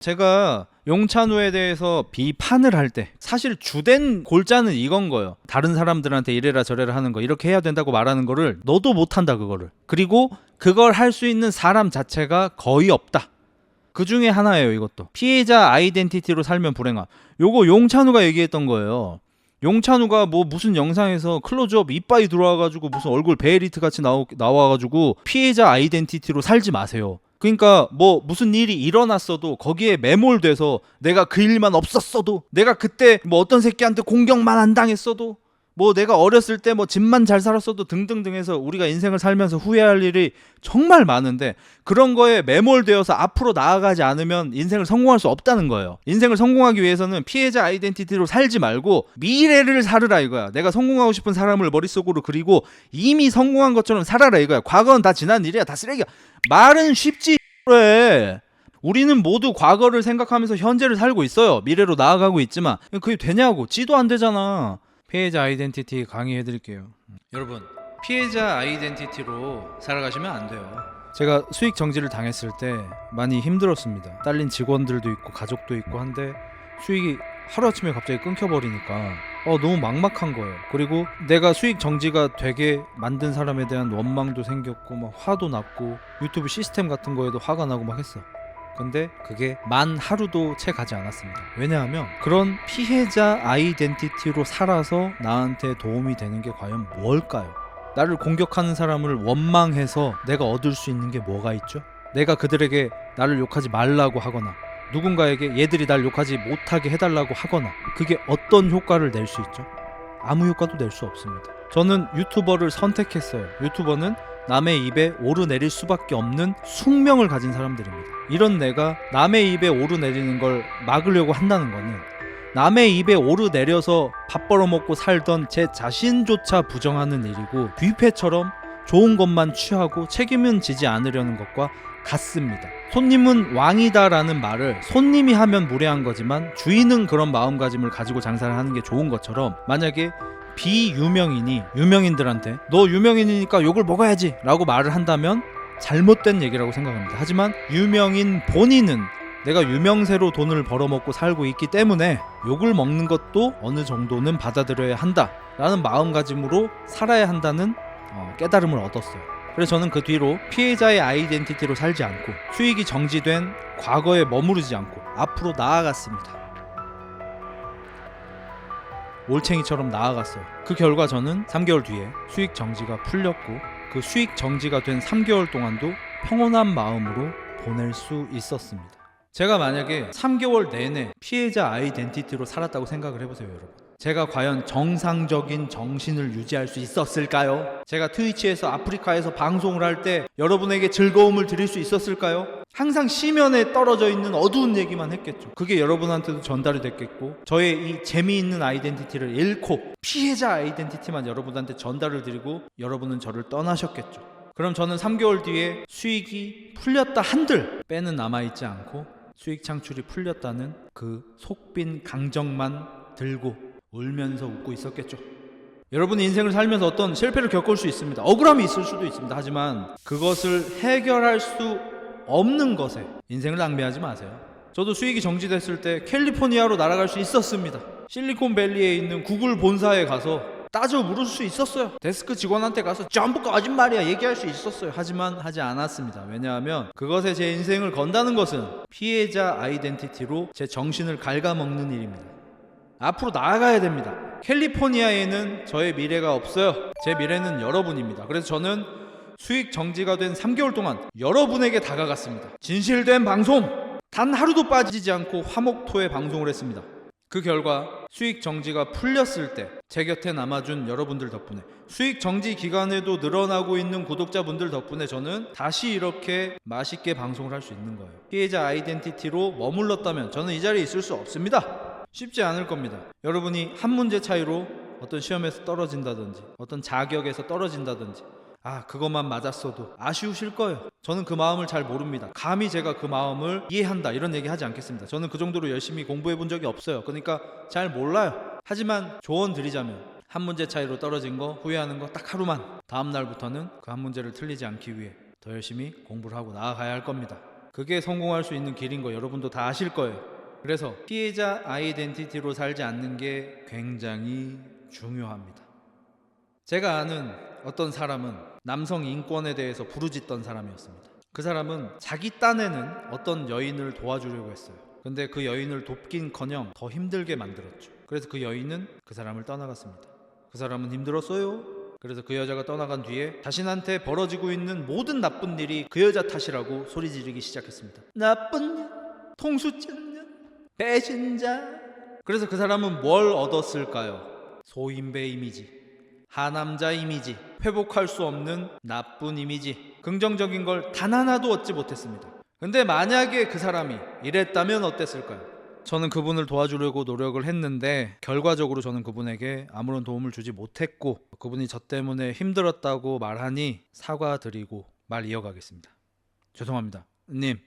제가 용찬우에 대해서 비판을 할 때 사실 주된 골자는 이건 거예요. 다른 사람들한테 이래라 저래라 하는 거, 이렇게 해야 된다고 말하는 거를 너도 못한다 그거를. 그리고 그걸 할 수 있는 사람 자체가 거의 없다. 그 중에 하나예요. 이것도 피해자 아이덴티티로 살면 불행함. 요거 용찬우가 얘기했던 거예요. 용찬우가 뭐 무슨 영상에서 클로즈업 이빠이 들어와가지고 무슨 얼굴 베이리트 같이 나와가지고 피해자 아이덴티티로 살지 마세요. 그러니까 뭐 무슨 일이 일어났어도 거기에 매몰돼서 내가 그 일만 없었어도, 내가 그때 뭐 어떤 새끼한테 공격만 안 당했어도, 뭐 내가 어렸을 때 뭐 집만 잘 살았어도 등등등 해서 우리가 인생을 살면서 후회할 일이 정말 많은데, 그런 거에 매몰되어서 앞으로 나아가지 않으면 인생을 성공할 수 없다는 거예요. 인생을 성공하기 위해서는 피해자 아이덴티티로 살지 말고 미래를 살으라 이거야. 내가 성공하고 싶은 사람을 머릿속으로 그리고 이미 성공한 것처럼 살아라 이거야. 과거는 다 지난 일이야. 다 쓰레기야. 말은 쉽지 해. 우리는 모두 과거를 생각하면서 현재를 살고 있어요. 미래로 나아가고 있지만 그게 되냐고. 지도 안 되잖아. 피해자 아이덴티티 강의해드릴게요. 여러분, 피해자 아이덴티티로 살아가시면 안 돼요. 제가 수익 정지를 당했을 때 많이 힘들었습니다. 딸린 직원들도 있고 가족도 있고 한데 수익이 하루아침에 갑자기 끊겨버리니까 너무 막막한 거예요. 그리고 내가 수익 정지가 되게 만든 사람에 대한 원망도 생겼고 막 화도 났고 유튜브 시스템 같은 거에도 화가 나고 막 했어. 근데 그게 만 하루도 채 가지 않았습니다. 왜냐하면 그런 피해자 아이덴티티로 살아서 나한테 도움이 되는 게 과연 뭘까요? 나를 공격하는 사람을 원망해서 내가 얻을 수 있는 게 뭐가 있죠? 내가 그들에게 나를 욕하지 말라고 하거나 누군가에게 얘들이 날 욕하지 못하게 해달라고 하거나 그게 어떤 효과를 낼 수 있죠? 아무 효과도 낼 수 없습니다. 저는 유튜버를 선택했어요. 유튜버는 남의 입에 오르내릴 수밖에 없는 숙명을 가진 사람들입니다. 이런 내가 남의 입에 오르내리는 걸 막으려고 한다는 거는 남의 입에 오르내려서 밥 벌어먹고 살던 제 자신조차 부정하는 일이고 뷔페처럼 좋은 것만 취하고 책임은 지지 않으려는 것과 같습니다. 손님은 왕이다라는 말을 손님이 하면 무례한 거지만 주인은 그런 마음가짐을 가지고 장사를 하는 게 좋은 것처럼, 만약에 비유명인이 유명인들한테 너 유명인이니까 욕을 먹어야지 라고 말을 한다면 잘못된 얘기라고 생각합니다. 하지만 유명인 본인은 내가 유명세로 돈을 벌어먹고 살고 있기 때문에 욕을 먹는 것도 어느 정도는 받아들여야 한다 라는 마음가짐으로 살아야 한다는 깨달음을 얻었어요. 그래서 저는 그 뒤로 피해자의 아이덴티티로 살지 않고 수익이 정지된 과거에 머무르지 않고 앞으로 나아갔습니다. 올챙이처럼 나아갔어요. 그 결과 저는 3개월 뒤에 수익 정지가 풀렸고 그 수익 정지가 된 3개월 동안도 평온한 마음으로 보낼 수 있었습니다. 제가 만약에 3개월 내내 피해자 아이덴티티로 살았다고 생각을 해보세요, 여러분. 제가 과연 정상적인 정신을 유지할 수 있었을까요? 제가 트위치에서 아프리카에서 방송을 할 때 여러분에게 즐거움을 드릴 수 있었을까요? 항상 시면에 떨어져 있는 어두운 얘기만 했겠죠. 그게 여러분한테도 전달이 됐겠고, 저의 이 재미있는 아이덴티티를 잃고 피해자 아이덴티티만 여러분한테 전달을 드리고 여러분은 저를 떠나셨겠죠. 그럼 저는 3개월 뒤에 수익이 풀렸다 한들 빼는 남아있지 않고 수익 창출이 풀렸다는 그 속빈 강정만 들고 울면서 웃고 있었겠죠. 여러분이 인생을 살면서 어떤 실패를 겪을 수 있습니다. 억울함이 있을 수도 있습니다. 하지만 그것을 해결할 수 없는 것에 인생을 낭비하지 마세요. 저도 수익이 정지됐을 때 캘리포니아로 날아갈 수 있었습니다. 실리콘밸리에 있는 구글 본사에 가서 따져 물을 수 있었어요. 데스크 직원한테 가서 전부 거짓말이야 얘기할 수 있었어요. 하지만 하지 않았습니다. 왜냐하면 그것에 제 인생을 건다는 것은 피해자 아이덴티티로 제 정신을 갉아먹는 일입니다. 앞으로 나아가야 됩니다. 캘리포니아에는 저의 미래가 없어요. 제 미래는 여러분입니다. 그래서 저는 수익 정지가 된 3개월 동안 여러분에게 다가갔습니다. 진실된 방송! 단 하루도 빠지지 않고 화목토의 방송을 했습니다. 그 결과 수익 정지가 풀렸을 때 제 곁에 남아준 여러분들 덕분에, 수익 정지 기간에도 늘어나고 있는 구독자분들 덕분에 저는 다시 이렇게 맛있게 방송을 할 수 있는 거예요. 피해자 아이덴티티로 머물렀다면 저는 이 자리에 있을 수 없습니다. 쉽지 않을 겁니다. 여러분이 한 문제 차이로 어떤 시험에서 떨어진다든지 어떤 자격에서 떨어진다든지 그것만 맞았어도 아쉬우실 거예요. 저는 그 마음을 잘 모릅니다. 감히 제가 그 마음을 이해한다 이런 얘기 하지 않겠습니다. 저는 그 정도로 열심히 공부해 본 적이 없어요. 그러니까 잘 몰라요. 하지만 조언 드리자면 한 문제 차이로 떨어진 거 후회하는 거 딱 하루만, 다음 날부터는 그 한 문제를 틀리지 않기 위해 더 열심히 공부를 하고 나아가야 할 겁니다. 그게 성공할 수 있는 길인 거 여러분도 다 아실 거예요. 그래서 피해자 아이덴티티로 살지 않는 게 굉장히 중요합니다. 제가 아는 어떤 사람은 남성 인권에 대해서 부르짖던 사람이었습니다. 그 사람은 자기 딴에는 어떤 여인을 도와주려고 했어요. 근데 그 여인을 돕긴커녕 더 힘들게 만들었죠. 그래서 그 여인은 그 사람을 떠나갔습니다. 그 사람은 힘들었어요. 그래서 그 여자가 떠나간 뒤에 자신한테 벌어지고 있는 모든 나쁜 일이 그 여자 탓이라고 소리 지르기 시작했습니다. 나쁜 년, 통수증 년, 배신자. 그래서 그 사람은 뭘 얻었을까요? 소인배 이미지, 하남자 이미지, 회복할 수 없는 나쁜 이미지, 긍정적인 걸 단 하나도 얻지 못했습니다. 근데 만약에 그 사람이 이랬다면 어땠을까요? 저는 그분을 도와주려고 노력을 했는데 결과적으로 저는 그분에게 아무런 도움을 주지 못했고, 그분이 저 때문에 힘들었다고 말하니 사과드리고 말 이어가겠습니다. 죄송합니다 님,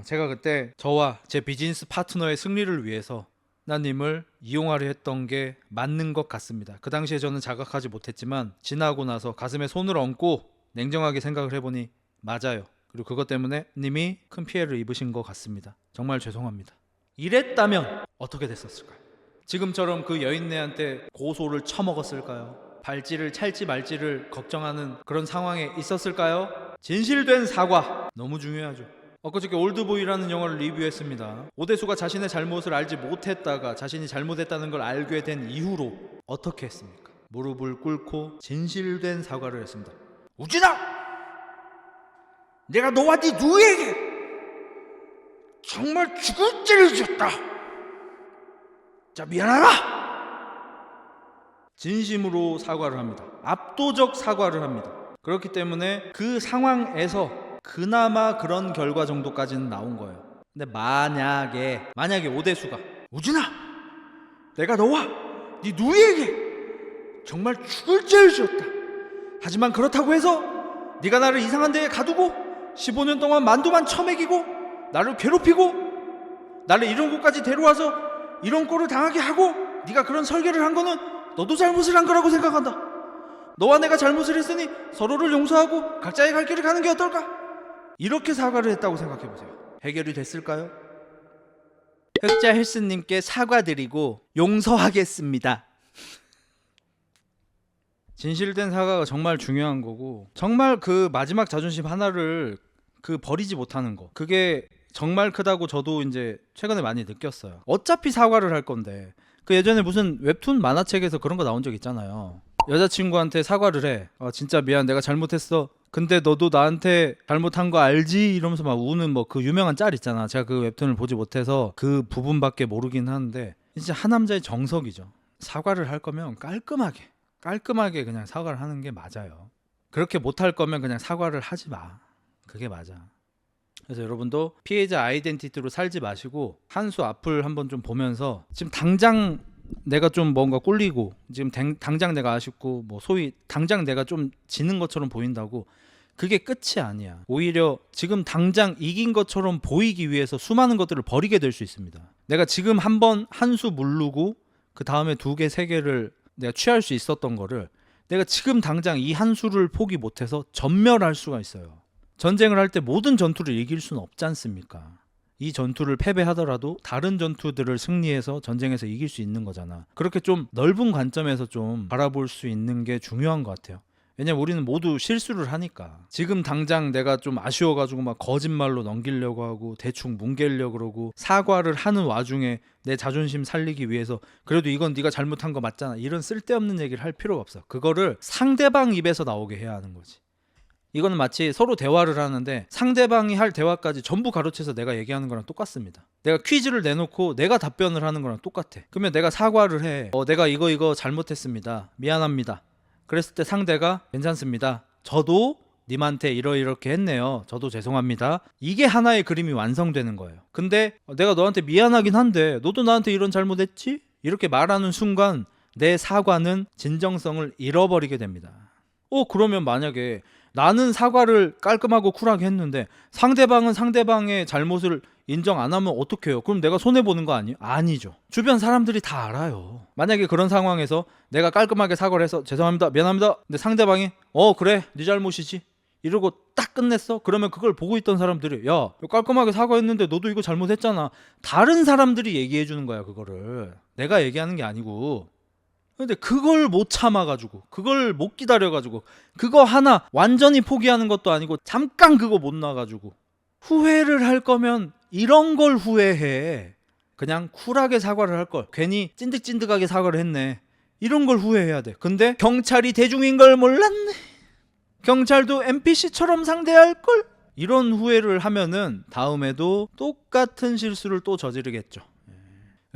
제가 그때 저와 제 비즈니스 파트너의 승리를 위해서 나님을 이용하려 했던 게 맞는 것 같습니다. 그 당시에 저는 자각하지 못했지만 지나고 나서 가슴에 손을 얹고 냉정하게 생각을 해보니 맞아요. 그리고 그것 때문에 님이 큰 피해를 입으신 것 같습니다. 정말 죄송합니다. 이랬다면 어떻게 됐었을까요? 지금처럼 그 여인네한테 고소를 쳐먹었을까요? 발찌를 찰지 말지를 걱정하는 그런 상황에 있었을까요? 진실된 사과 너무 중요하죠. 엊그저께 올드보이라는 영화를 리뷰했습니다. 오대수가 자신의 잘못을 알지 못했다가 자신이 잘못했다는 걸 알게 된 이후로 어떻게 했습니까? 무릎을 꿇고 진실된 사과를 했습니다. 우진아! 내가 너와 네 누이에게 정말 죽을 죄를 졌다. 자, 미안하다. 진심으로 사과를 합니다. 압도적 사과를 합니다. 그렇기 때문에 그 상황에서 그나마 그런 결과 정도까지는 나온 거예요. 근데 만약에 오대수가 우진아, 내가 너와 네 누이에게 정말 죽을 죄를 지었다. 하지만 그렇다고 해서 네가 나를 이상한 데에 가두고 15년 동안 만두만 처먹이고 나를 괴롭히고 나를 이런 곳까지 데려와서 이런 꼴을 당하게 하고 네가 그런 설계를 한 거는 너도 잘못을 한 거라고 생각한다. 너와 내가 잘못을 했으니 서로를 용서하고 각자의 갈 길을 가는 게 어떨까? 이렇게 사과를 했다고 생각해보세요. 해결이 됐을까요? 흑자 헬스님께 사과드리고 용서하겠습니다. 진실된 사과가 정말 중요한 거고, 정말 그 마지막 자존심 하나를 버리지 못하는 거, 그게 정말 크다고 저도 이제 최근에 많이 느꼈어요. 어차피 사과를 할 건데, 그 예전에 무슨 웹툰 만화책에서 그런 거 나온 적 있잖아요. 여자친구한테 사과를 해. 진짜 미안, 내가 잘못했어. 근데 너도 나한테 잘못한 거 알지? 이러면서 막 우는 뭐 그 유명한 짤 있잖아. 제가 그 웹툰을 보지 못해서 그 부분밖에 모르긴 하는데, 진짜 한 남자의 정석이죠. 사과를 할 거면 깔끔하게 그냥 사과를 하는 게 맞아요. 그렇게 못할 거면 그냥 사과를 하지 마. 그게 맞아. 그래서 여러분도 피해자 아이덴티티로 살지 마시고 한 수 앞을 한번 좀 보면서, 지금 당장 내가 좀 뭔가 꼴리고 지금 당장 내가 아쉽고 뭐 소위 당장 내가 좀 지는 것처럼 보인다고 그게 끝이 아니야. 오히려 지금 당장 이긴 것처럼 보이기 위해서 수많은 것들을 버리게 될 수 있습니다. 내가 지금 한번 한 수 무르고 그 다음에 2개, 3개를 내가 취할 수 있었던 거를 내가 지금 당장 이 한 수를 포기 못해서 전멸할 수가 있어요. 전쟁을 할 때 모든 전투를 이길 수는 없지 않습니까? 이 전투를 패배하더라도 다른 전투들을 승리해서 전쟁에서 이길 수 있는 거잖아. 그렇게 좀 넓은 관점에서 좀 바라볼 수 있는 게 중요한 것 같아요. 왜냐면 우리는 모두 실수를 하니까. 지금 당장 내가 좀 아쉬워가지고 막 거짓말로 넘기려고 하고 대충 뭉개려고 그러고 사과를 하는 와중에 내 자존심 살리기 위해서 그래도 이건 네가 잘못한 거 맞잖아, 이런 쓸데없는 얘기를 할 필요가 없어. 그거를 상대방 입에서 나오게 해야 하는 거지. 이거는 마치 서로 대화를 하는데 상대방이 할 대화까지 전부 가로채서 내가 얘기하는 거랑 똑같습니다. 내가 퀴즈를 내놓고 내가 답변을 하는 거랑 똑같아. 그러면 내가 사과를 해. 내가 이거 잘못했습니다. 미안합니다. 그랬을 때 상대가 괜찮습니다. 저도 님한테 이렇게 했네요. 저도 죄송합니다. 이게 하나의 그림이 완성되는 거예요. 근데 내가 너한테 미안하긴 한데 너도 나한테 이런 잘못했지? 이렇게 말하는 순간 내 사과는 진정성을 잃어버리게 됩니다. 그러면 만약에 나는 사과를 깔끔하고 쿨하게 했는데 상대방은 상대방의 잘못을 인정 안 하면 어떡해요? 그럼 내가 손해보는 거 아니에요? 아니죠. 주변 사람들이 다 알아요. 만약에 그런 상황에서 내가 깔끔하게 사과를 해서 죄송합니다, 미안합니다. 근데 상대방이 그래, 네 잘못이지, 이러고 딱 끝냈어? 그러면 그걸 보고 있던 사람들이 야 깔끔하게 사과했는데 너도 이거 잘못했잖아. 다른 사람들이 얘기해 주는 거야 그거를. 내가 얘기하는 게 아니고. 근데 그걸 못 참아가지고 그걸 못 기다려가지고 그거 하나 완전히 포기하는 것도 아니고 잠깐 그거 못 놔가지고 후회를 할 거면 이런 걸 후회해. 그냥 쿨하게 사과를 할 걸. 괜히 찐득찐득하게 사과를 했네. 이런 걸 후회해야 돼. 근데 경찰이 대중인 걸 몰랐네. 경찰도 NPC처럼 상대할 걸. 이런 후회를 하면은 다음에도 똑같은 실수를 또 저지르겠죠.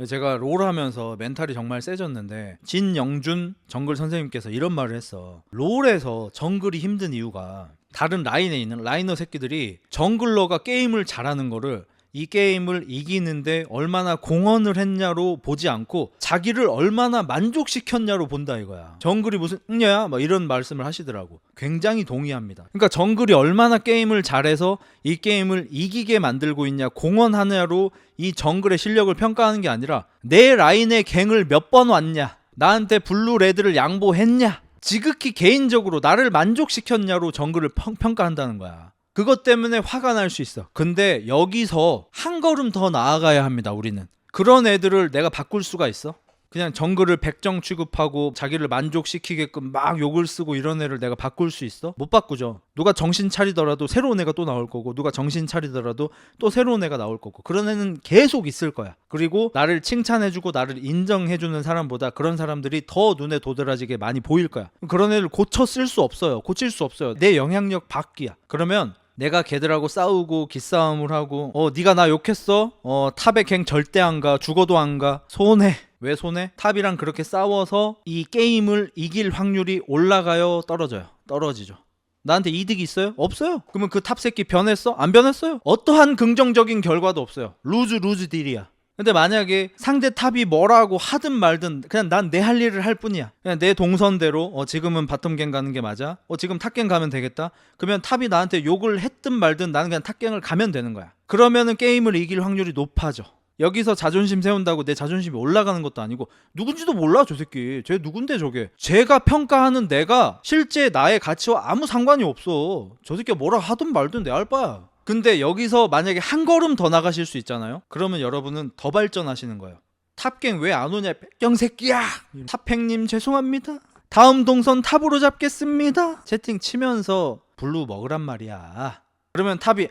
제가 롤 하면서 멘탈이 정말 세졌는데 진영준 정글 선생님께서 이런 말을 했어. 롤에서 정글이 힘든 이유가 다른 라인에 있는 라이너 새끼들이 정글러가 게임을 잘하는 거를 이 게임을 이기는데 얼마나 공헌을 했냐로 보지 않고 자기를 얼마나 만족시켰냐로 본다 이거야. 정글이 무슨 응녀야? 막 이런 말씀을 하시더라고. 굉장히 동의합니다. 그러니까 정글이 얼마나 게임을 잘해서 이 게임을 이기게 만들고 있냐, 공헌하냐로 이 정글의 실력을 평가하는 게 아니라 내 라인에 갱을 몇 번 왔냐, 나한테 블루 레드를 양보했냐, 지극히 개인적으로 나를 만족시켰냐로 정글을 평가한다는 거야. 그것 때문에 화가 날 수 있어. 근데 여기서 한 걸음 더 나아가야 합니다. 우리는 그런 애들을 내가 바꿀 수가 있어? 그냥 정글을 백정 취급하고 자기를 만족시키게끔 막 욕을 쓰고 이런 애를 내가 바꿀 수 있어? 못 바꾸죠. 누가 정신 차리더라도 새로운 애가 또 나올 거고, 누가 정신 차리더라도 또 새로운 애가 나올 거고, 그런 애는 계속 있을 거야. 그리고 나를 칭찬해주고 나를 인정해주는 사람보다 그런 사람들이 더 눈에 도드라지게 많이 보일 거야. 그런 애를 고쳐 쓸 수 없어요. 고칠 수 없어요. 내 영향력 밖이야. 그러면 내가 걔들하고 싸우고 기싸움을 하고 네가 나 욕했어? 탑에 갱 절대 안 가. 죽어도 안 가. 손해. 왜 손해? 탑이랑 그렇게 싸워서 이 게임을 이길 확률이 올라가요? 떨어져요? 떨어지죠. 나한테 이득이 있어요? 없어요. 그러면 그 탑 새끼 변했어? 안 변했어요. 어떠한 긍정적인 결과도 없어요. 루즈 딜이야. 근데 만약에 상대 탑이 뭐라고 하든 말든 그냥 난 내 할 일을 할 뿐이야. 그냥 내 동선대로 지금은 바텀갱 가는 게 맞아. 지금 탑갱 가면 되겠다. 그러면 탑이 나한테 욕을 했든 말든 나는 그냥 탑갱을 가면 되는 거야. 그러면은 게임을 이길 확률이 높아져. 여기서 자존심 세운다고 내 자존심이 올라가는 것도 아니고, 누군지도 몰라 저 새끼. 쟤 누군데 저게. 제가 평가하는 내가 실제 나의 가치와 아무 상관이 없어. 저 새끼가 뭐라 하든 말든 내 알 바야. 근데 여기서 만약에 한 걸음 더 나가실 수 있잖아요. 그러면 여러분은 더 발전하시는 거예요. 탑갱 왜 안 오냐 백경 새끼야. 탑행님 죄송합니다. 다음 동선 탑으로 잡겠습니다. 채팅 치면서 블루 먹으란 말이야. 그러면 탑이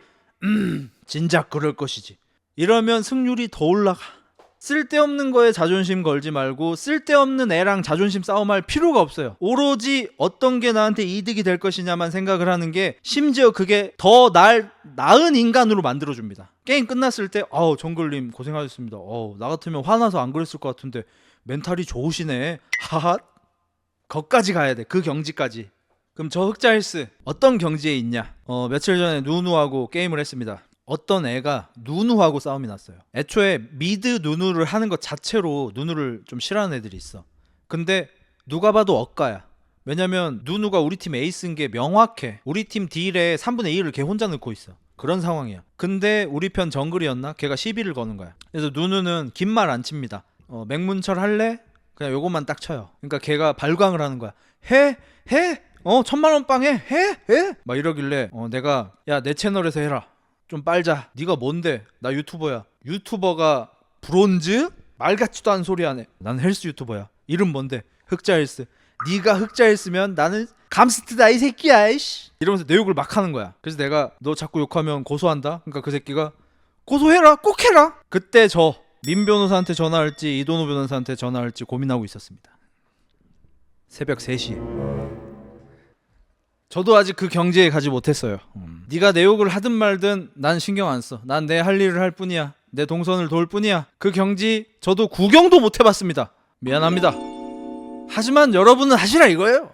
진작 그럴 것이지. 이러면 승률이 더 올라가. 쓸데없는 거에 자존심 걸지 말고 쓸데없는 애랑 자존심 싸움할 필요가 없어요. 오로지 어떤 게 나한테 이득이 될 것이냐만 생각을 하는 게 심지어 그게 더 나은 인간으로 만들어줍니다. 게임 끝났을 때 정글님 고생하셨습니다. 나 같으면 화나서 안 그랬을 것 같은데 멘탈이 좋으시네. 하하. 거기까지 가야 돼. 그 경지까지. 그럼 저 흑자헬스 어떤 경지에 있냐. 며칠 전에 누누하고 게임을 했습니다. 어떤 애가 누누하고 싸움이 났어요. 애초에 미드 누누를 하는 것 자체로 누누를 좀 싫어하는 애들이 있어. 근데 누가 봐도 억가야. 왜냐면 누누가 우리 팀 에이스인 게 명확해. 우리 팀 딜에 3분의 2를 걔 혼자 넣고 있어. 그런 상황이야. 근데 우리 편 정글이었나? 걔가 시비를 거는 거야. 그래서 누누는 긴 말 안 칩니다. 맹문철 할래? 그냥 요것만 딱 쳐요. 그러니까 걔가 발광을 하는 거야. 해? 1000만원 빵 해? 막 이러길래 내가 야 내 채널에서 해라. 좀 빨자. 네가 뭔데? 나 유튜버야. 유튜버가 브론즈? 말 같지도 않은 소리 하네. 난 헬스 유튜버야. 이름 뭔데? 흑자헬스. 네가 흑자헬스면 나는 감스트다 이 새끼야. 이씨. 이러면서 내 욕을 막 하는 거야. 그래서 내가 너 자꾸 욕하면 고소한다. 그러니까 그 새끼가 고소해라. 꼭 해라. 그때 저 민 변호사한테 전화할지 이도노 변호사한테 전화할지 고민하고 있었습니다. 새벽 3시에. 저도 아직 그 경지에 가지 못했어요. 네가 내 욕을 하든 말든 난 신경 안 써. 난 내 할 일을 할 뿐이야. 내 동선을 도울 뿐이야. 그 경지 저도 구경도 못 해봤습니다. 미안합니다. 하지만 여러분은 하시라 이거예요.